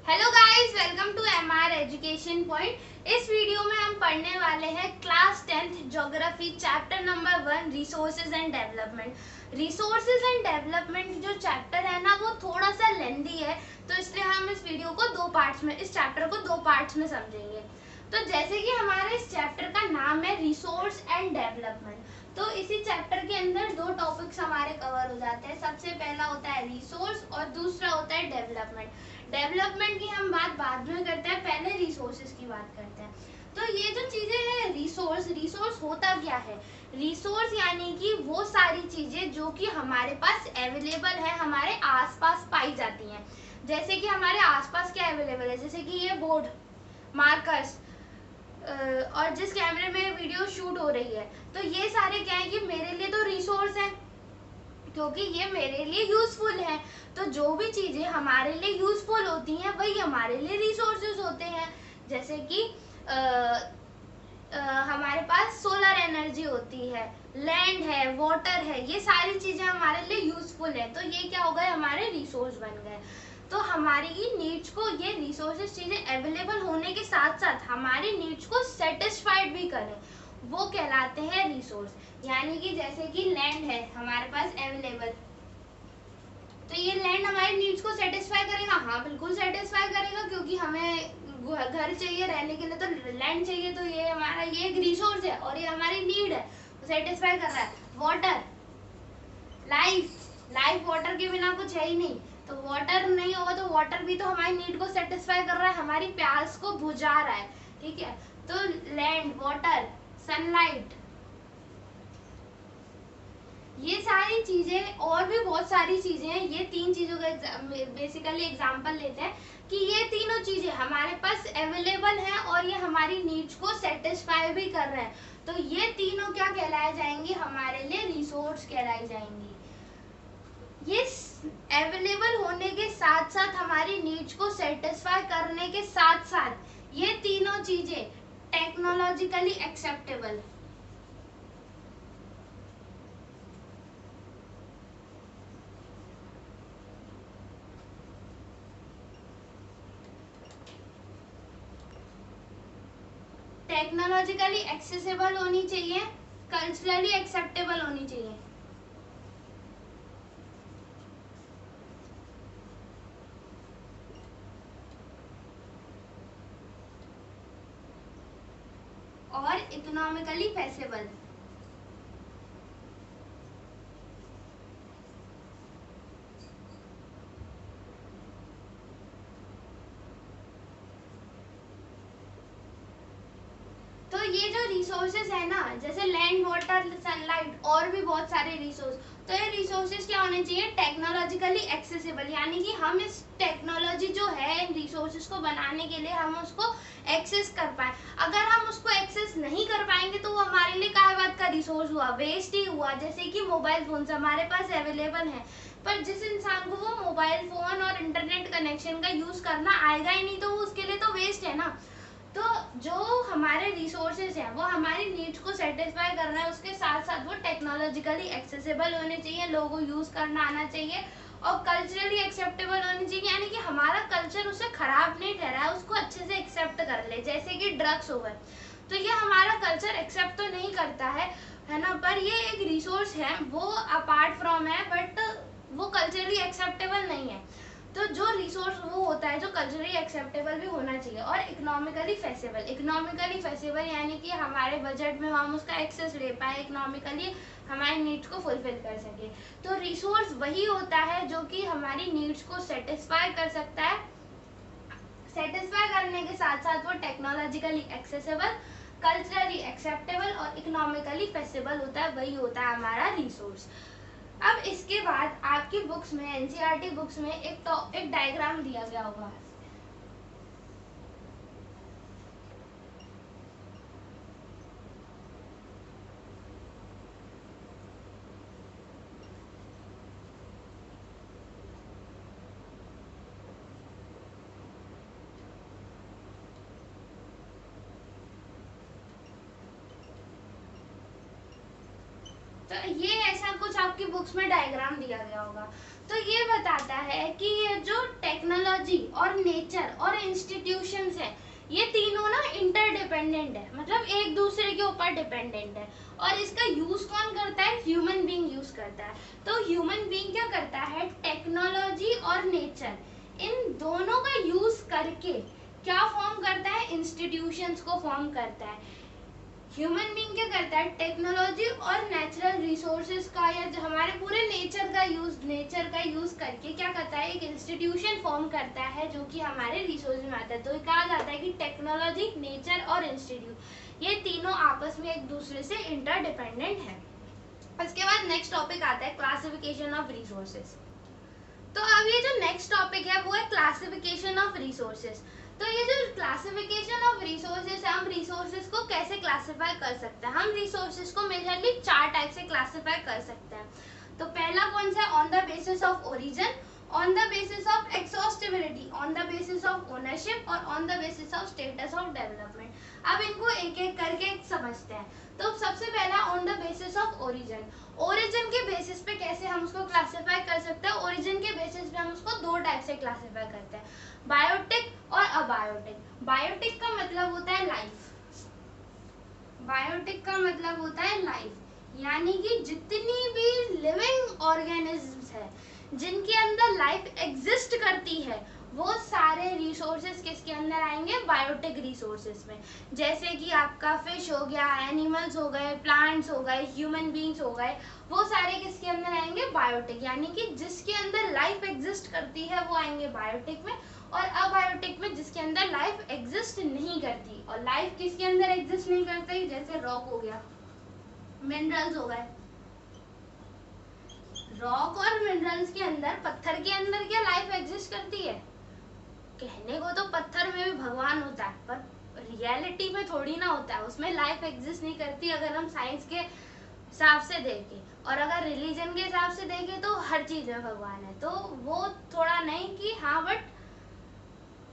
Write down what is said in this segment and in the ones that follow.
Hello guys, welcome to MR education point. इस video में हम पढ़ने वाले हैं class 10th geography chapter number 1 resources and development. Resources and development जो चैप्टर है ना, वो थोड़ा सा लेंदी है, तो इसलिए हम इस वीडियो को इस चैप्टर को दो पार्ट्स में समझेंगे। तो जैसे कि हमारे इस चैप्टर का नाम है रिसोर्स एंड डेवलपमेंट, तो इसी चैप्टर के अंदर दो टॉपिक्स हमारे कवर हो जाते हैं। सबसे पहला होता है रिसोर्स और दूसरा होता है डेवलपमेंट। डेवलपमेंट की हम बात बाद में करते हैं, पहले रिसोर्सेज की बात करते हैं। तो ये जो चीजें हैं, रिसोर्स होता क्या है? रिसोर्स यानी कि वो सारी चीजें जो कि हमारे पास अवेलेबल है, हमारे आसपास पाई जाती हैं। जैसे कि हमारे आसपास क्या अवेलेबल है, जैसे कि ये बोर्ड, मार्कर्स, और जिस कैमरे में वीडियो शूट हो रही है, तो ये सारे क्या है कि मेरे लिए तो रिसोर्स है, क्योंकि ये मेरे लिए यूजफुल है। तो जो भी चीजें हमारे लिए यूजफुल होती हैं वही हमारे लिए रिसोर्सेज होते हैं। जैसे कि हमारे पास सोलर एनर्जी होती है, लैंड है, वाटर है, ये सारी चीजें हमारे लिए यूजफुल है, तो ये क्या हो गए, हमारे रिसोर्स बन गए। तो हमारी नीड्स को ये रिसोर्सेज चीजें अवेलेबल होने के साथ साथ हमारी नीड्स को सेटिस्फाइड भी करें, वो कहलाते हैं रिसोर्स। यानी कि जैसे कि लैंड है हमारे पास अवेलेबल, तो ये लैंड हमारी नीड्स को सेटिस्फाई करेगा। हाँ, बिल्कुल सेटिस्फाई करेगा, क्योंकि हमें घर चाहिए रहने के लिए, तो लैंड चाहिए, तो ये हमारा ये एक रिसोर्स है और ये हमारी नीड है, सेटिस्फाई कर रहा है। वाटर, लाइफ वाटर के बिना कुछ है ही नहीं, तो वाटर नहीं होगा तो वाटर भी तो हमारी नीड को सेटिस्फाई कर रहा है, हमारी प्यास को बुझा रहा है, ठीक है। तो लैंड, वाटर, सनलाइट, ये सारी चीजें और भी बहुत सारी चीजें हैं। ये तीन चीजों का बेसिकली एग्जांपल लेते हैं कि ये तीनों चीजें हमारे पास अवेलेबल हैं और ये हमारी नीड्स को सेटिस्फाई भी कर रहे हैं, तो ये तीनों क्या कहलाए जाएंगी, हमारे लिए रिसोर्स कहलाई जाएंगी। ये अवेलेबल होने के साथ साथ हमारी नीड्स को सेटिस्फाई करने के साथ साथ ये तीनों चीजें टेक्नोलॉजिकली एक्सेप्टेबल, टेक्नोलॉजिकली एक्सेसिबल होनी चाहिए, कल्चरली एक्सेप्टेबल होनी चाहिए। और इकोनॉमिकली फेसिबल। तो ये जो रिसोर्सेज है ना, जैसे लैंड, वाटर, सनलाइट और भी बहुत सारे रिसोर्स, तो ये रिसोर्सेज क्या होने चाहिए, टेक्नोलॉजिकली एक्सेसिबल, यानी कि हम इस टेक्नोलॉजी जो है इन रिसोर्सेज को बनाने के लिए हम उसको एक्सेस कर पाए। अगर हम उसको एक्सेस नहीं कर पाएंगे तो वो हमारे लिए क्या बात का रिसोर्स हुआ, वेस्ट ही हुआ। जैसे कि मोबाइल फोन हमारे पास अवेलेबल है, पर जिस इंसान को वो मोबाइल फोन और इंटरनेट कनेक्शन का यूज करना आएगा ही नहीं, तो वो उसके लिए तो वेस्ट है ना। तो जो हमारे रिसोर्सेज हैं वो हमारी नीड्स को सेटिस्फाई कर रहे हैं, उसके साथ साथ वो टेक्नोलॉजिकली एक्सेसिबल होने चाहिए, लोगों को यूज करना आना चाहिए, और कल्चरली एक्सेप्टेबल होनी चाहिए, यानी कि हमारा कल्चर उसे खराब नहीं ठहरा है, उसको अच्छे से एक्सेप्ट कर ले। जैसे कि ड्रग्स हो गए, तो ये हमारा कल्चर एक्सेप्ट तो नहीं करता है ना, पर ये एक रिसोर्स है, वो अपार्ट फ्रॉम है, बट वो कल्चरली एक्सेप्टेबल नहीं है। तो जो रिसोर्स वो होता है जो कल्चरली एक्सेप्टेबल भी होना चाहिए, और इकोनॉमिकली फेसिबल यानी कि हमारे बजट में हम उसका एक्सेस ले पाए, इकोनॉमिकली हमारी नीड्स को फुलफिल कर सके। तो रिसोर्स वही होता है जो कि हमारी नीड्स को सेटिस्फाई कर सकता है, सेटिस्फाई करने के साथ साथ वो टेक्नोलॉजिकली एक्सेसिबल, कल्चरली एक्सेप्टेबल और इकोनॉमिकली फेसिबल होता है, वही होता है हमारा रिसोर्स। अब इसके बाद आपकी बुक्स में, एनसीईआरटी बुक्स में एक डायग्राम दिया गया होगा। तो ये ऐसा कुछ आपकी बुक्स में डायग्राम दिया गया होगा। तो ये बताता है कि ये जो टेक्नोलॉजी और नेचर और इंस्टीट्यूशंस है, ये तीनों ना इंटरडिपेंडेंट है, मतलब एक दूसरे के ऊपर डिपेंडेंट है। और इसका यूज कौन करता है? ह्यूमन बीइंग यूज करता है। तो ह्यूमन बीइंग क्या करता है? टेक्नोलॉजी और नेचर, इन दोनों का यूज करके क्या फॉर्म करता है? इंस्टीट्यूशंस को फॉर्म करता है। ह्यूमन बीइंग क्या करता है? टेक्नोलॉजी और नेचुरल रिसोर्सेज का या जो हमारे पूरे नेचर का यूज करके क्या करता है? एक इंस्टीट्यूशन फॉर्म करता है जो कि हमारे रिसोर्स में आता है। तो कहा जाता है कि टेक्नोलॉजी, नेचर और इंस्टीट्यूट, ये तीनों आपस में एक दूसरे से इंटरडिपेंडेंट है। उसके बाद नेक्स्ट टॉपिक आता है क्लासिफिकेशन ऑफ रिसोर्सेज। तो अब ये जो नेक्स्ट टॉपिक है वो है क्लासिफिकेशन ऑफ रिसोर्सेज। तो ये जो क्लासिफिकेशन ऑफ रिसोर्सेज है, हम रिसोर्सेज को कैसे क्लासिफाई कर सकते हैं? हम रिसोर्सेज को मेजरली 4 टाइप से क्लासिफाई कर सकते हैं। तो पहला कौन सा है? On the basis of origin, on the basis of exhaustibility, on the basis of ownership और on the basis of status of development. अब इनको एक एक करके समझते हैं। तो सबसे पहला on the basis of origin. Origin के बेसिस पे कैसे हम उसको क्लासिफाई कर सकते हैं? ओरिजिन के बेसिस पे हम उसको 2 टाइप से क्लासिफाई करते हैं, बायोटिक और अबायोटिक। बायोटिक का मतलब होता है लाइफ, बायोटिक का मतलब होता है लाइफ, यानी कि जितनी भी लिविंग ऑर्गेनिजम्स है जिनके अंदर लाइफ एग्जिस्ट करती है, वो सारे रिसोर्सेज किसके अंदर आएंगे? बायोटिक रिसोर्सेज में। जैसे कि आपका फिश हो गया, एनिमल्स हो गए, प्लांट्स हो गए, ह्यूमन बीइंग्स हो गए, वो सारे किसके अंदर आएंगे? बायोटिक, यानी कि जिसके अंदर लाइफ एग्जिस्ट करती है वो आएंगे बायोटिक में। और अबायोटिक में जिसके अंदर लाइफ एग्जिस्ट नहीं करती। और लाइफ किसके अंदर एग्जिस्ट नहीं करती? जैसे रॉक हो गया, मिनरल्स हो गए। रॉक और मिनरल्स के अंदर, पत्थर के अंदर क्या लाइफ एग्जिस्ट करती है? कहने को तो पत्थर में भी भगवान होता है, पर रियलिटी में थोड़ी ना होता है, उसमें लाइफ एग्जिस्ट नहीं करती अगर हम साइंस के हिसाब से देखें। और अगर रिलीजन के हिसाब से देखें तो हर चीज में भगवान है। तो वो थोड़ा नहीं कि हाँ, बट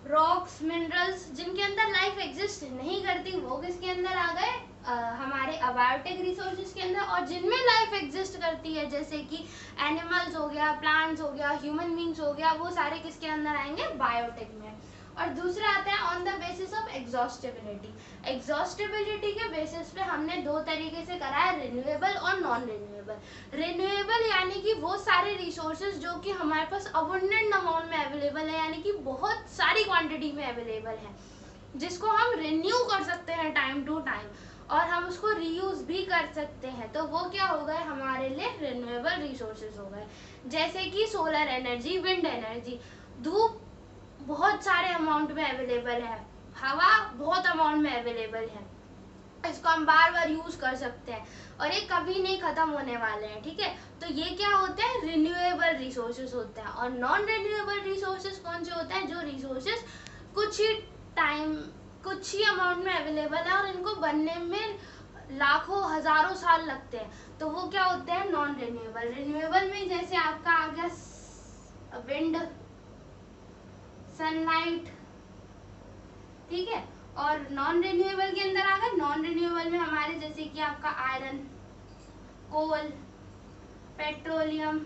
रॉक्स, मिनरल्स जिनके अंदर लाइफ एग्जिस्ट नहीं करती वो किसके अंदर आ गए? हमारे अबायोटिक रिसोर्सेज के अंदर। और जिनमें लाइफ एग्जिस्ट करती है, जैसे कि एनिमल्स हो गया, प्लांट्स हो गया, ह्यूमन बीइंग्स हो गया, वो सारे किसके अंदर आएंगे? बायोटिक में। और दूसरा आता है on the basis of exhaustibility. Exhaustibility के बेसिस पे हमने 2 तरीके से करा है, रिन्यूएबल और नॉन रिन्यूएबल। रिन्यूएबल यानी कि वो सारे रिसोर्सेज जो कि हमारे पास अबंडेंट अमाउंट में अवेलेबल है, यानी कि बहुत सारी क्वांटिटी में अवेलेबल है, जिसको हम रिन्यू कर सकते हैं टाइम टू टाइम, और हम उसको रीयूज भी कर सकते हैं। तो वो क्या हो गए? हमारे लिए रिन्यूएबल रिसोर्सेज हो गए। जैसे कि सोलर एनर्जी, विंड एनर्जी। धूप बहुत सारे अमाउंट में अवेलेबल है, हवा बहुत अमाउंट में अवेलेबल है, इसको हम बार बार यूज कर सकते हैं और ये कभी नहीं खत्म होने वाले हैं। ठीक है, तो ये क्या होते हैं? रिन्यूएबल रिसोर्सेज होते हैं। और नॉन रिन्यूएबल रिसोर्सेज कौन से होते हैं? जो रिसोर्सेज कुछ ही टाइम, कुछ ही अमाउंट में अवेलेबल है और इनको बनने में लाखों हजारों साल लगते हैं, तो वो क्या होते हैं? Non renewable. रिन्यूएबल में जैसे आपका आ गया विंड, सनलाइट, ठीक है। और नॉन रिन्यूएबल के अंदर आ गए, नॉन रिन्यूएबल में हमारे जैसे कि आपका आयरन, कोल, पेट्रोलियम,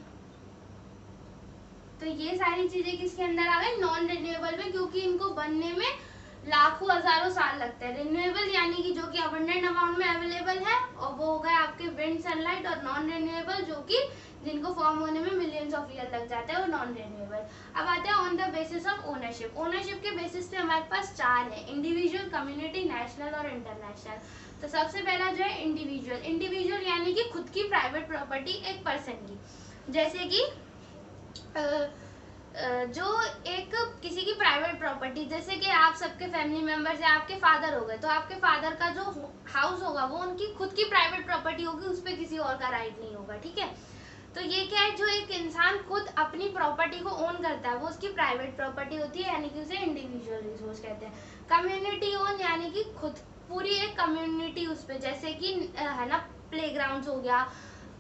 तो ये सारी चीजें किसके अंदर आ गई? नॉन रिन्यूएबल में, क्योंकि इनको बनने में लाखों हजारों साल लगते हैं। रिन्यूएबल यानी कि जो कि अबंडेंट अमाउंट में अवेलेबल है, और वो हो गए आपके विंड, सनलाइट। और नॉन रिन्यूएबल जो कि जिनको फॉर्म होने में मिलियंस ऑफ ईयर लग जाते हैं, वो नॉन रिन्यूएबल। अब आते हैं on the basis of ownership. Ownership के बेसिस पे हमारे पास 4 है, इंडिविजुअल, कम्युनिटी, नेशनल और इंटरनेशनल। तो सबसे पहला जो है इंडिविजुअल। इंडिविजुअल यानी कि खुद की प्राइवेट प्रॉपर्टी, एक पर्सन की। जैसे कि जो एक किसी की प्राइवेट प्रॉपर्टी, जैसे कि आप सबके फैमिली मेंबर्स हैं, आपके फादर हो गए, तो आपके फादर का जो हाउस होगा वो उनकी खुद की प्राइवेट प्रॉपर्टी होगी, उस पर किसी और का राइट नहीं होगा। ठीक है, तो ये क्या है? जो एक इंसान खुद अपनी प्रॉपर्टी को ओन करता है वो उसकी प्राइवेट प्रॉपर्टी होती है, यानी कि उसे इंडिविजुअल रिसोर्स कहते हैं। कम्युनिटी ओन यानी कि खुद पूरी एक कम्युनिटी उस पर, जैसे कि है ना, प्लेग्राउंड हो गया,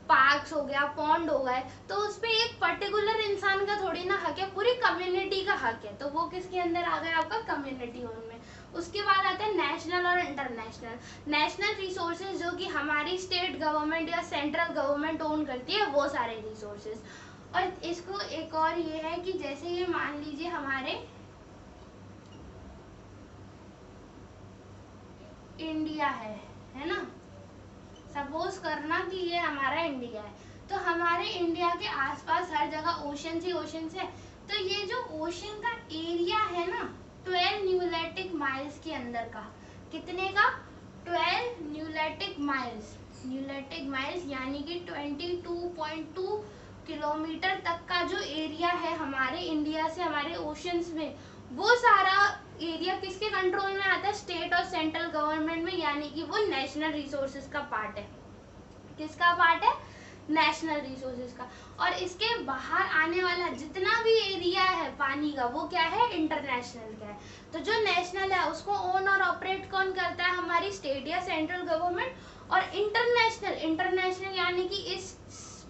पार्क्स हो गया, पॉन्ड हो गए, तो उस पे एक पर्टिकुलर इंसान का थोड़ी ना हक है, पूरी कम्युनिटी का हक है, तो वो किसके अंदर आ गया? आपका कम्युनिटी ओन में। उसके बाद आते हैं नेशनल और इंटरनेशनल। नेशनल रिसोर्सेज जो कि हमारी स्टेट गवर्नमेंट या सेंट्रल गवर्नमेंट ओन करती है, वो सारे रिसोर्सेज। और इसको एक और ये है कि जैसे ये मान लीजिए हमारे इंडिया है ना, सपोज करना कि ये हमारा इंडिया है, तो हमारे इंडिया के आसपास हर जगह ओशन ही ओशन है। तो ये जो ओशन का एरिया है ना 12 न्यूलैटिक माइल्स के अंदर का, कितने का? 12 न्यूलैटिक माइल्स यानी कि 22.2 किलोमीटर तक का जो एरिया है हमारे इंडिया से हमारे ओशंस में, वो सारा एरिया किसके कंट्रोल में आता है? स्टेट और सेंट्रल गवर्नमेंट में, यानी कि वो नेशनल रिसोर्सेज का पार्ट है। किसका पार्ट है? नेशनल रिसोर्सेज का। और इसके बाहर आने वाला जितना भी एरिया है पानी का, वो क्या है? इंटरनेशनल का है। तो जो नेशनल है उसको ओन और ऑपरेट कौन करता है? हमारी स्टेट या सेंट्रल गवर्नमेंट। और इंटरनेशनल यानी कि इस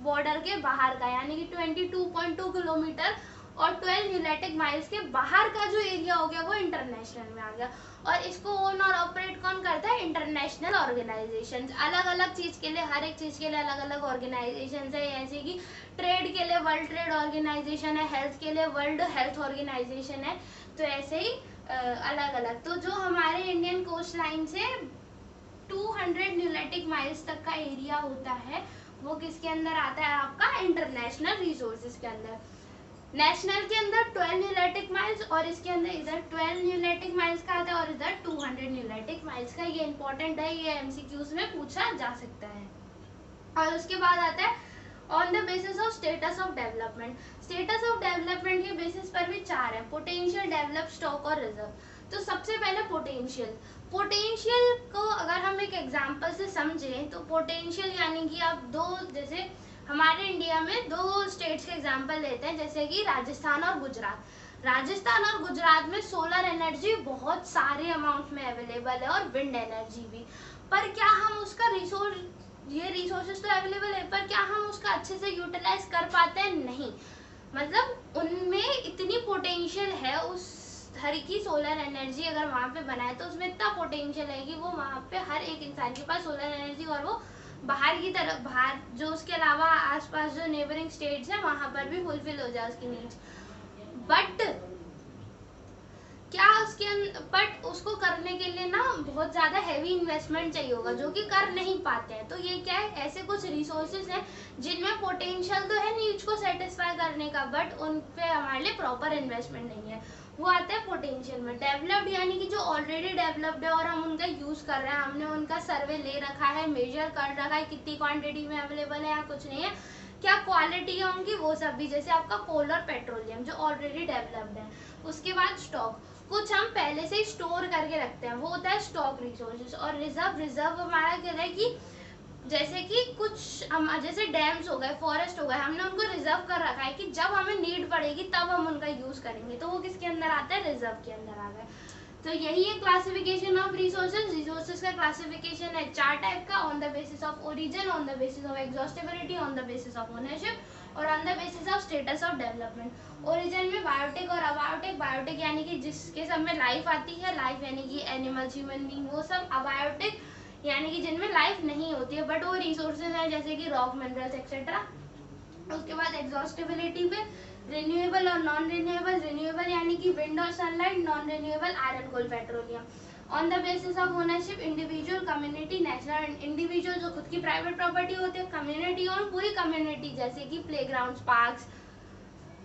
बॉर्डर के बाहर का, यानी कि 22.2 किलोमीटर और 12 न्यूलैटिक माइल्स के बाहर का जो एरिया हो गया वो इंटरनेशनल में आ गया। और इसको ओन और ऑपरेट कौन करता है? International organisations. अलग अलग चीज के लिए, हर एक चीज के लिए अलग अलग ऑर्गेनाइजेशंस है। जैसे कि ट्रेड के लिए वर्ल्ड ट्रेड ऑर्गेनाइजेशन है, हेल्थ के लिए वर्ल्ड हेल्थ ऑर्गेनाइजेशन है। तो ऐसे ही अलग अलग। तो जो हमारे इंडियन कोस्ट लाइन से 200 न्यूलैटिक माइल्स तक का एरिया होता है वो किसके अंदर आता है? आपका इंटरनेशनल रिसोर्सेज के अंदर। नेशनल के अंदर 12 न्यूलैटिक माइल्स, और इसके अंदर इधर 12 न्यूलैटिक माइल्स का आता है और इधर 200 न्यूलैटिक माइल्स का। ये इंपॉर्टेंट है, ये एमसीक्यूज में पूछा जा सकता है। और उसके बाद आता है on the basis of status of development. Status of development के बेसिस पर भी 4 है: पोटेंशियल, डेवलप, स्टॉक और रिजर्व। तो सबसे पहले पोटेंशियल को अगर हम एक एग्जांपल से समझें तो पोटेंशियल यानी कि आप जैसे हमारे इंडिया में 2 स्टेट्स के एग्जांपल लेते हैं, जैसे कि राजस्थान और गुजरात में सोलर एनर्जी बहुत सारे अमाउंट में अवेलेबल है और विंड एनर्जी भी। पर क्या हम उसका रिसोर्सेज तो अवेलेबल है, पर क्या हम उसका अच्छे से यूटिलाइज कर पाते हैं? नहीं। मतलब उनमें इतनी पोटेंशियल है, उस हर की सोलर एनर्जी अगर वहाँ पे बनाए तो उसमें इतना पोटेंशियल है कि वो वहाँ पे हर एक इंसान के पास सोलर एनर्जी, और वो बाहर जो उसके अलावा आसपास जो नेबरिंग स्टेट्स है वहां पर भी फुलफिल हो जाए उसकी नीड्स। बट उसको करने के लिए ना बहुत ज्यादा हैवी इन्वेस्टमेंट चाहिए होगा, जो कि कर नहीं पाते हैं। तो ये क्या है? ऐसे कुछ रिसोर्सेज हैं जिनमें पोटेंशियल तो है नीड्स को सेटिस्फाई करने का, बट उन पे हमारे लिए प्रॉपर इन्वेस्टमेंट नहीं है। वो आता है पोटेंशियल में। डेवलप्ड यानी कि जो ऑलरेडी डेवलप्ड है और हम उनका यूज कर रहे हैं, हमने उनका सर्वे ले रखा है, मेजर कर रखा है, कितनी क्वांटिटी में अवेलेबल है या कुछ नहीं है, क्या क्वालिटी है उनकी, वो सब भी। जैसे आपका कोल और पेट्रोलियम जो ऑलरेडी डेवलप्ड है। उसके बाद स्टॉक, कुछ हम पहले से ही स्टोर करके रखते हैं, वो होता है स्टॉक रिसोर्सेज। और रिजर्व हमारा क्या है कि जैसे कि कुछ हम जैसे डैम्स हो गए, फॉरेस्ट हो गए, हमने उनको रिजर्व कर रखा है कि जब हमें नीड पड़ेगी तब हम उनका यूज करेंगे, तो वो किसके अंदर आता है? रिजर्व के अंदर आ गए। तो यही है क्लासिफिकेशन ऑफ रिसोर्सेज का क्लासिफिकेशन है 4 टाइप का: on the basis of origin, on the basis of exhaustibility, on the basis of ownership और on the basis of status of development. Origin में बायोटिक और अबायोटिक। बायोटिक यानी कि जिसके सब में लाइफ आती है, लाइफ यानी कि एनिमल्स, ह्यूमन बीइंग, वो सब। अबायोटिक यानी कि जिनमें लाइफ नहीं होती है बट वो रिसोर्सेज हैं, जैसे कि रॉक, मिनरल्स एक्सेट्रा। उसके बाद एग्जॉस्टिबिलिटी पे रिन्यूएबल और नॉन रिन्यूएबल। रिन्यूएबल यानी कि विंड और sunlight, non renewable iron, coal, petroleum. On the basis of ownership individual, community, national. Individual जो खुद की प्राइवेट प्रॉपर्टी होती है, कम्युनिटी और पूरी कम्युनिटी जैसे कि प्लेग्राउंड्स, पार्क्स।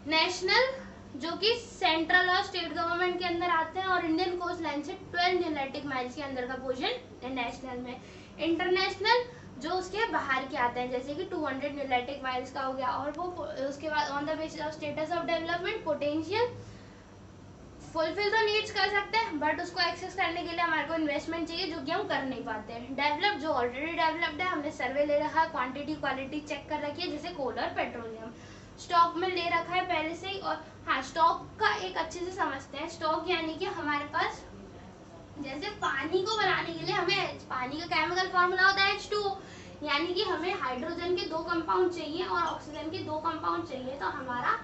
नेशनल जो कि सेंट्रल और स्टेट गवर्नमेंट के अंदर आते हैं, और इंडियन कोस्ट लाइन से 12 न्यूलैटिक माइल्स के अंदर का पोर्शन नेशनल में। इंटरनेशनल जो उसके बाहर के आते हैं, जैसे कि 200 न्यूलैटिक माइल्स का हो गया। और वो उसके बाद on the basis of status of development, potential, fulfil तो नीड्स कर सकते हैं बट उसको एक्सेस करने के लिए हमारे को इन्वेस्टमेंट चाहिए, जो कि हम कर नहीं पाते हैं। डेवलप जो ऑलरेडी डेवलप्ड है, हमने सर्वे ले रखा है, क्वांटिटी क्वालिटी चेक कर रखी है, जैसे कोल और पेट्रोलियम। स्टॉक में ले रखा है पहले से ही। और हाँ, स्टॉक का एक अच्छे से समझते हैं। स्टॉक यानी कि हमारे पास जैसे पानी को बनाने के लिए हमें पानी का केमिकल फॉर्मूला होता है H2O, यानी कि हमें हाइड्रोजन के 2 कंपाउंड चाहिए और ऑक्सीजन के 2 कंपाउंड चाहिए, तो हमारा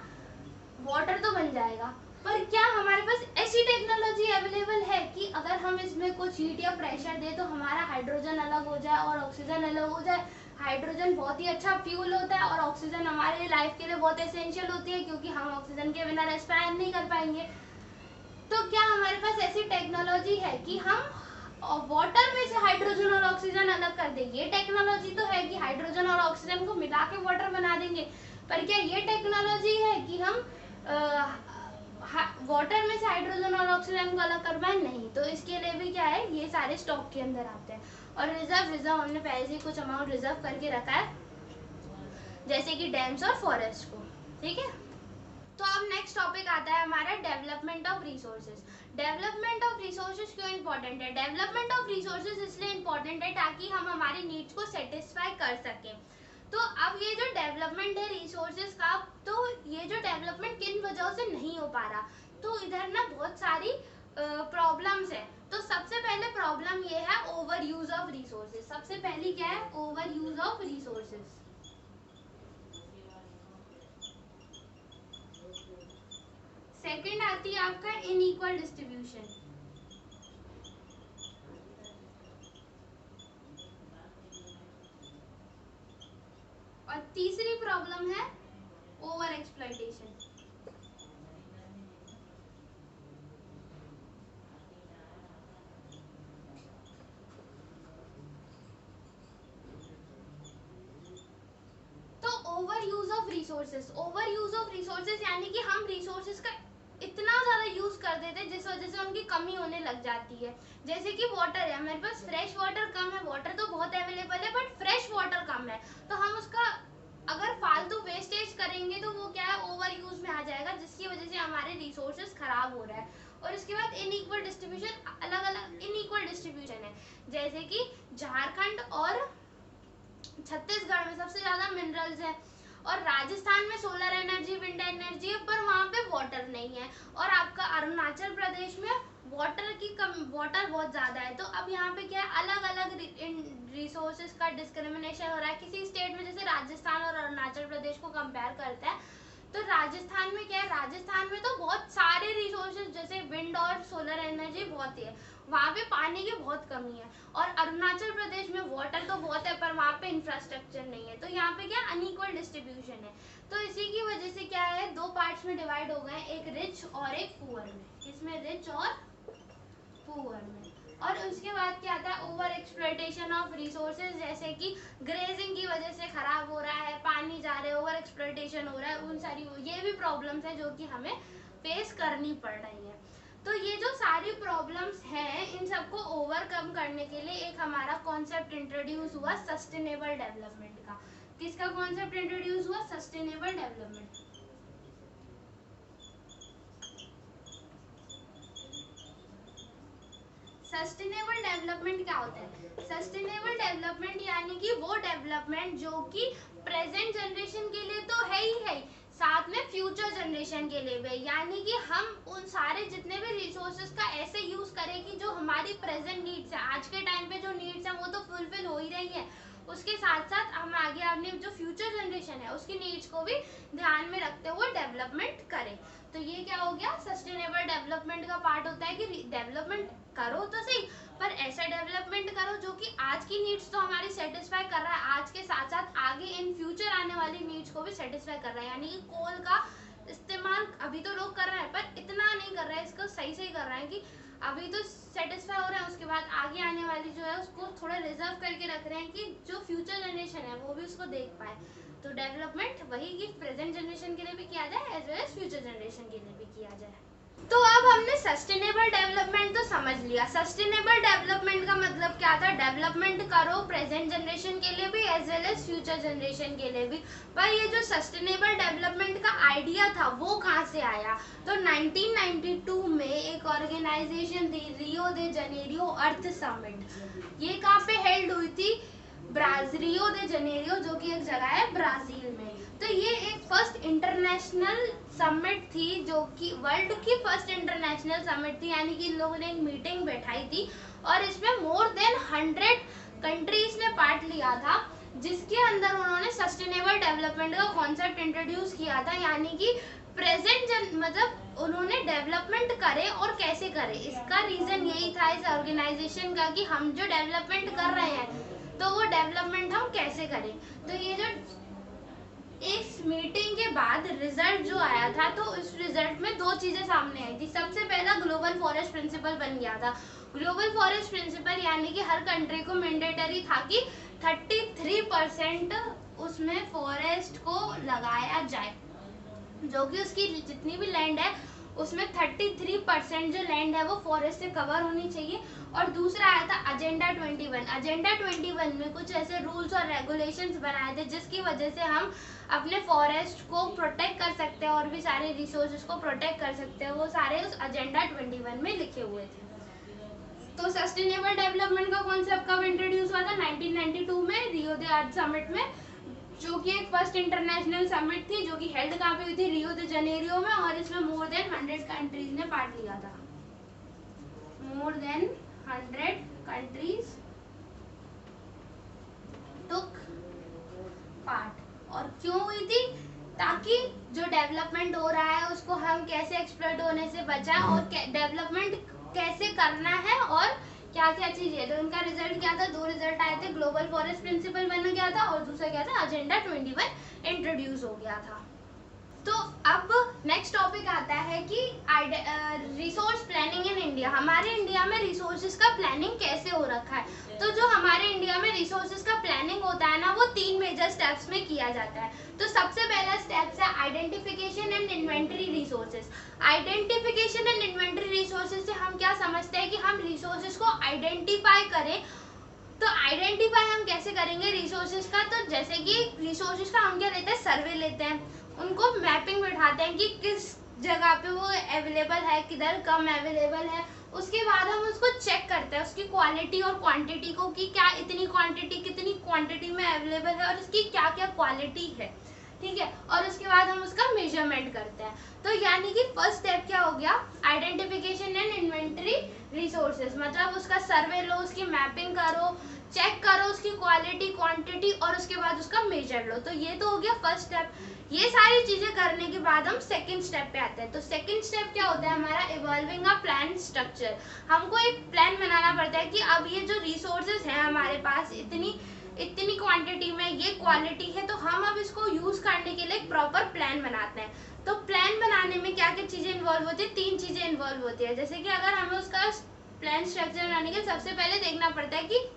वाटर तो बन जाएगा। पर क्या हमारे पास ऐसी टेक्नोलॉजी अवेलेबल है कि अगर हम इसमें कुछ हीट या प्रेशर दे तो हमारा हाइड्रोजन अलग हो जाए और ऑक्सीजन अलग हो जाए? हाइड्रोजन बहुत ही अच्छा फ्यूल होता है और ऑक्सीजन हमारे लाइफ के लिए बहुत एसेंशियल होती है, क्योंकि हम ऑक्सीजन के बिना रेस्पायर नहीं कर पाएंगे। तो क्या हमारे पास ऐसी टेक्नोलॉजी है कि हम वाटर में से हाइड्रोजन और ऑक्सीजन अलग कर दें? ये टेक्नोलॉजी तो है कि हाइड्रोजन और ऑक्सीजन को मिला के वाटर बना देंगे, पर क्या ये टेक्नोलॉजी है कि हम वाटर में से हाइड्रोजन और ऑक्सीजन को अलग कर पाए? नहीं। तो इसके लिए भी क्या है, ये सारे स्टॉक के अंदर आते हैं। और रिजर्व हमने पहले से कुछ अमाउंट रिजर्व करके रखा है, जैसे कि डैम्स और फॉरेस्ट को। ठीक है, तो अब नेक्स्ट टॉपिक आता है हमारा development of resources. Development of resources क्यों इंपॉर्टेंट है? डेवलपमेंट ऑफ रिसोर्सेज इसलिए इंपॉर्टेंट है ताकि हम हमारी नीड्स को सेटिस्फाई कर सकें। तो अब ये जो डेवलपमेंट है रिसोर्सेज का, तो ये जो डेवलपमेंट किन वजहों से नहीं हो पा रहा, तो इधर ना बहुत सारी प्रॉब्लम्स है। तो सबसे पहले प्रॉब्लम ये है ओवर यूज ऑफ रिसोर्सेज। सबसे पहली क्या है? Over use of resources. Second आती है आपका इनइक्वल डिस्ट्रीब्यूशन। और तीसरी प्रॉब्लम है ओवर एक्सप्लॉयटेशन। तो over use of resources, over use of resources यानी कि हम रिसोर्सेज का इतना ज्यादा यूज कर देते हैं जिस वजह से उनकी कमी होने लग जाती है। जैसे कि वाटर है, हमारे पास फ्रेश वाटर कम है, वाटर तो बहुत अवेलेबल है बट फ्रेश वाटर कम है, तो हम उसका अगर फालतू वेस्टेज करेंगे तो वो क्या है, ओवर यूज में आ जाएगा, जिसकी वजह से हमारे रिसोर्सेज खराब हो रहा है। और इसके बाद इनइक्वल डिस्ट्रीब्यूशन, अलग अलग इनइक्वल डिस्ट्रीब्यूशन है, जैसे कि झारखंड और छत्तीसगढ़ में सबसे ज्यादा मिनरल्स है, और राजस्थान में सोलर एनर्जी, विंड एनर्जी है, पर वहाँ पे वाटर नहीं है। और आपका अरुणाचल प्रदेश में वाटर की वाटर बहुत ज्यादा है। तो अब यहाँ पे क्या है, अलग अलग रिसोर्सेज का डिस्क्रिमिनेशन हो रहा है। किसी स्टेट में जैसे राजस्थान और अरुणाचल प्रदेश को कंपेयर करते हैं, तो राजस्थान में क्या है, राजस्थान में तो बहुत सारे रिसोर्सेज जैसे विंड और सोलर एनर्जी बहुत ही है, वहाँ पे पानी की बहुत कमी है। और अरुणाचल प्रदेश में वाटर तो बहुत है पर वहाँ पे इंफ्रास्ट्रक्चर नहीं है। तो यहाँ पे क्या अनइक्वल डिस्ट्रीब्यूशन है। तो इसी की वजह से क्या है, दो पार्ट्स में डिवाइड हो गए, एक रिच और एक पुअर में। इसमें रिच और पुअर में। और उसके बाद क्या आता है, ओवर एक्सप्लॉयटेशन ऑफ रिसोर्सेज, जैसे कि ग्रेजिंग की वजह से खराब हो रहा है, पानी जा रहा है, ओवर एक्सप्लॉयटेशन हो रहा है, उन सारी ये भी प्रॉब्लम्स है जो कि हमें फेस करनी पड़ रही है। तो ये जो सारी प्रॉब्लम्स हैं, इन सबको ओवरकम करने के लिए एक हमारा कॉन्सेप्ट इंट्रोड्यूस हुआ सस्टेनेबल डेवलपमेंट का। किसका कॉन्सेप्ट इंट्रोड्यूस हुआ? Sustainable development. सस्टेनेबल डेवलपमेंट क्या होता है? सस्टेनेबल डेवलपमेंट यानी कि वो डेवलपमेंट जो कि प्रेजेंट जनरेशन के लिए तो है ही है, साथ में फ्यूचर जनरेशन के लिए भी, यानी कि हम उन सारे जितने भी रिसोर्सेज का ऐसे यूज करें कि जो हमारी प्रेजेंट नीड्स है, आज के टाइम पे जो नीड्स है वो तो फुलफिल हो ही रही है, उसके साथ साथ हम आगे अपनी जो फ्यूचर जनरेशन है उसकी नीड्स को भी ध्यान में रखते हुए डेवलपमेंट करें। तो ये क्या हो गया, सस्टेनेबल डेवलपमेंट का पार्ट होता है कि डेवलपमेंट करो तो सही, पर ऐसा डेवलपमेंट करो जो कि आज की नीड्स तो हमारी सेटिस्फाई कर रहा है, आज के साथ साथ आगे इन फ्यूचर आने वाली नीड्स को भी सेटिस्फाई कर रहा है। यानी कि कोल का इस्तेमाल अभी तो लोग कर रहे हैं पर इतना नहीं कर रहे हैं, इसको सही सही कर रहे हैं कि अभी तो सेटिस्फाई हो रहा है, उसके बाद आगे आने वाली जो है उसको थोड़ा रिजर्व करके रख रहे हैं कि जो फ्यूचर जनरेशन है वो भी उसको देख पाए। तो डेवलपमेंट वही कि प्रेजेंट जनरेशन के लिए भी किया जाए as well as future generation के लिए भी किया जाए। तो अब हमने सस्टेनेबल डेवलपमेंट तो समझ लिया। सस्टेनेबल डेवलपमेंट का मतलब क्या था, डेवलपमेंट करो प्रेजेंट जनरेशन के लिए भी as well as future generation के लिए भी। पर ये जो सस्टेनेबल डेवलपमेंट का आइडिया था वो कहाँ से आया, तो 1992 में एक ऑर्गेनाइजेशन थी, रियो दे जनेरियो अर्थ समिट। ये कहाँ पे हेल्ड हुई थी, रियो दे जनेरियो, जो कि एक जगह है ब्राजील में। तो ये एक फर्स्ट इंटरनेशनल समिट थी, जो कि वर्ल्ड की फर्स्ट इंटरनेशनल समिट थी, यानी कि इन लोगों ने एक मीटिंग बैठाई थी और इसमें मोर देन 100 कंट्रीज ने पार्ट लिया था, जिसके अंदर उन्होंने सस्टेनेबल डेवलपमेंट का कॉन्सेप्ट इंट्रोड्यूस किया था। यानी कि प्रेजेंट मतलब उन्होंने डेवलपमेंट करे और कैसे करे, इसका रीजन यही था इस ऑर्गेनाइजेशन का कि हम जो डेवलपमेंट कर रहे हैं तो वो डेवलपमेंट हम कैसे करें। तो ये जो इस मीटिंग के बाद रिजल्ट जो आया था, तो इस रिजल्ट में दो चीजें सामने आई थी। सबसे पहला ग्लोबल फॉरेस्ट प्रिंसिपल बन गया था। ग्लोबल फॉरेस्ट प्रिंसिपल यानी कि हर कंट्री को मैंडेटरी था कि 33% उसमें फॉरेस्ट को लगाया जाए, जो कि उसकी जितनी भी लैंड है उसमें 33% जो लैंड है वो फॉरेस्ट से कवर होनी चाहिए। और दूसरा आया था एजेंडा 21। एजेंडा 21 में कुछ ऐसे रूल्स और रेगुलेशंस बनाए थे जिसकी वजह से हम अपने फॉरेस्ट को प्रोटेक्ट कर सकते हैं और भी सारे रिसोर्सेज को प्रोटेक्ट कर सकते हैं। वो सारे उस एजेंडा 21 में लिखे हुए थे। तो सस्टेनेबल डेवलपमेंट का कॉन्सेप्ट कब इंट्रोड्यूस हुआ था? 1992 में रियो दे अर्थ समिट में, जो कि एक फर्स्ट इंटरनेशनल समिट थी, जो कि हेल्ड कहाँ पे हुई थी? रियो दे जनेरियो में। और इसमें मोर देन 100 कंट्रीज ने पार्ट लिया था। More than 100 countries took part. और क्यों हुई थी? ताकि जो डेवलपमेंट हो रहा है उसको हम कैसे एक्सप्लॉइट होने से बचाएं और डेवलपमेंट कैसे करना है और क्या क्या चीजें। तो इनका रिजल्ट क्या था? दो रिजल्ट आए थे। ग्लोबल फॉरेस्ट प्रिंसिपल बन गया था और दूसरा क्या था? एजेंडा 21 इंट्रोड्यूस हो गया था। तो अब नेक्स्ट टॉपिक आता है कि रिसोर्स प्लानिंग इन इंडिया। हमारे इंडिया में रिसोर्सेज का प्लानिंग कैसे हो रखा है? तो जो हमारे इंडिया में रिसोर्सेज का प्लानिंग होता है ना, वो 3 मेजर स्टेप्स में किया जाता है। तो सबसे पहला स्टेप है identification and inventory resources. Identification and inventory resources से हम क्या समझते हैं कि हम रिसोर्सेज को आइडेंटिफाई करें। तो आइडेंटिफाई हम कैसे करेंगे रिसोर्सेज का? तो जैसे कि रिसोर्सेज का हम क्या लेते हैं? सर्वे लेते हैं, उनको मैपिंग बिठाते हैं कि किस जगह पे वो अवेलेबल है, किधर कम अवेलेबल है। उसके बाद हम उसको चेक करते हैं, उसकी क्वालिटी और क्वांटिटी को, कि क्या इतनी क्वांटिटी कितनी क्वांटिटी में अवेलेबल है और इसकी क्या क्या क्वालिटी है, ठीक है। और उसके बाद हम उसका मेजरमेंट करते हैं। तो यानी कि फर्स्ट स्टेप क्या हो गया? आइडेंटिफिकेशन एंड इन्वेंटरी रिसोर्सेज, मतलब उसका सर्वे लो, उसकी मैपिंग करो, चेक करो उसकी क्वालिटी क्वांटिटी और उसके बाद उसका मेजर लो। तो ये तो हो गया फर्स्ट स्टेप। ये सारी चीजें करने के बाद हम सेकंड स्टेप पे आते हैं। तो सेकंड स्टेप क्या होता है हमारा? Evolving a plan structure. हमको एक प्लान बनाना पड़ता है कि अब ये जो रिसोर्सेज हैं हमारे पास, इतनी क्वांटिटी में ये क्वालिटी है, तो हम अब इसको यूज करने के लिए एक प्रॉपर प्लान बनाते हैं। तो प्लान बनाने में क्या क्या चीजें इन्वॉल्व होती है? 3 चीजें इन्वॉल्व होती है। जैसे कि अगर हमें उसका प्लान स्ट्रक्चर बनाने के सबसे पहले देखना पड़ता है कि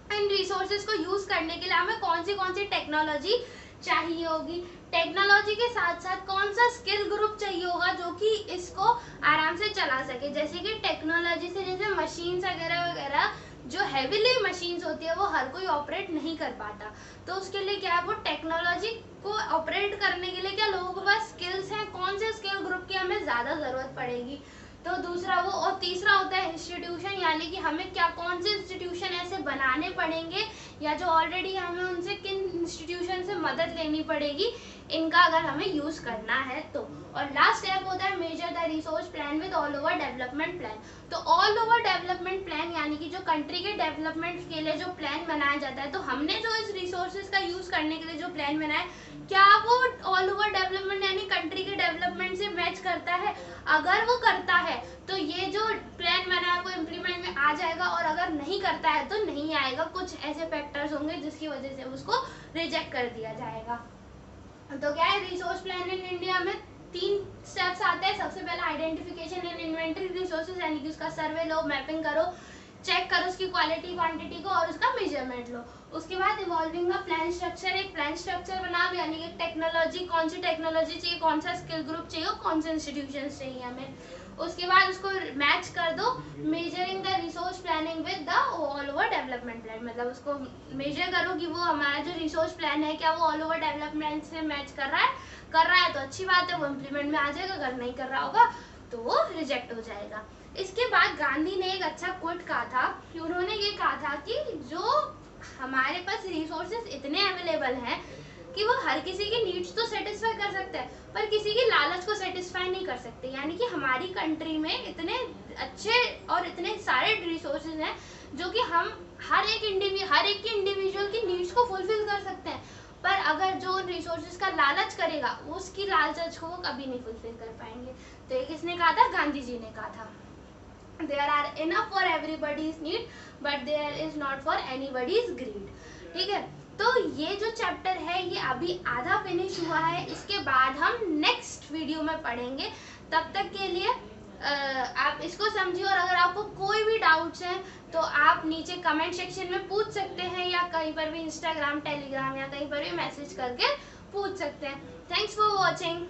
इन रिसोर्सेज को यूज करने के लिए हमें कौन सी टेक्नोलॉजी चाहिए होगी। टेक्नोलॉजी के साथ साथ कौन सा स्किल ग्रुप चाहिए होगा जो कि इसको आराम से चला सके। जैसे कि टेक्नोलॉजी से जैसे मशीन्स वगैरह वगैरह जो हैवीली मशीन्स होती है वो हर कोई ऑपरेट नहीं कर पाता। तो उसके लिए क्या है, वो टेक्नोलॉजी को ऑपरेट करने के लिए क्या लोगों के पास स्किल्स हैं, कौन से स्किल ग्रुप की हमें ज़्यादा ज़रूरत पड़ेगी। तो दूसरा वो। और तीसरा होता है इंस्टीट्यूशन, यानी कि हमें क्या कौन से इंस्टीट्यूशन ऐसे बनाने पड़ेंगे या जो ऑलरेडी हमें उनसे किन इंस्टीट्यूशन से मदद लेनी पड़ेगी इनका अगर हमें यूज करना है तो। और लास्ट स्टेप होता है measure the resource plan with all over development plan. तो ऑल ओवर डेवलपमेंट प्लान यानी कि जो कंट्री के डेवलपमेंट के लिए जो प्लान बनाया जाता है, तो हमने जो इस रिसोर्सेज का यूज करने के लिए जो प्लान बनाया, क्या वो ऑल ओवर डेवलपमेंट यानी कंट्री के डेवलपमेंट से मैच करता है? अगर वो करता है तो ये जो प्लान बना है वो इम्प्लीमेंट में आ जाएगा, और अगर नहीं करता है तो नहीं आएगा। कुछ ऐसे फैक्टर्स होंगे जिसकी वजह से उसको रिजेक्ट कर दिया जाएगा। तो क्या है, रिसोर्स प्लान इन इंडिया में 3 स्टेप्स आते हैं। सबसे पहला आइडेंटिफिकेशन एंड इन्वेंटरी रिसोर्सेज, यानी कि उसका सर्वे लो, मैपिंग करो, चेक करो उसकी क्वालिटी क्वांटिटी को और उसका मेजरमेंट लो। उसके बाद इवॉल्विंग अ प्लान स्ट्रक्चर, एक प्लान स्ट्रक्चर बना, यानी कि टेक्नोलॉजी, कौन सी टेक्नोलॉजी चाहिए, कौन सा स्किल ग्रुप चाहिए, कौन से इंस्टीट्यूशन चाहिए हमें। उसके बाद उसको मैच कर दो, measuring the resource planning with the all over development plan, मतलब उसको मेजर करो कि वो हमारा जो रिसोर्स प्लान है क्या वो ऑल ओवर डेवलपमेंट से मैच कर रहा है तो अच्छी बात है, वो इम्प्लीमेंट में आ जाएगा। अगर नहीं कर रहा होगा तो वो रिजेक्ट हो जाएगा। इसके बाद गांधी ने एक अच्छा कोट कहा था कि उन्होंने ये कहा था कि जो हमारे पास रिसोर्सेज इतने अवेलेबल हैं कि वो हर किसी की नीड्स तो सेटिस्फाई कर सकते हैं पर किसी की लालच को सेटिस्फाई नहीं कर सकते। यानी कि हमारी कंट्री में इतने अच्छे और इतने सारे रिसोर्सेज हैं जो कि हम हर एक की इंडिविजुअल की नीड्स को फुलफिल कर सकते हैं, पर अगर जो उन रिसोर्सेज का लालच करेगा उसकी लालच को वो कभी नहीं फुलफिल कर पाएंगे। तो ये किसने कहा था? गांधी जी ने कहा था। There are enough for everybody's need but there is not for anybody's greed. ठीक है, तो ये जो चैप्टर है ये अभी आधा फिनिश हुआ है, इसके बाद हम नेक्स्ट वीडियो में पढ़ेंगे। तब तक के लिए आप इसको समझिए, और अगर आपको कोई भी डाउट्स हैं तो आप नीचे कमेंट सेक्शन में पूछ सकते हैं, या कहीं पर भी इंस्टाग्राम, टेलीग्राम या कहीं पर भी मैसेज करके पूछ सकते हैं। Thanks for watching.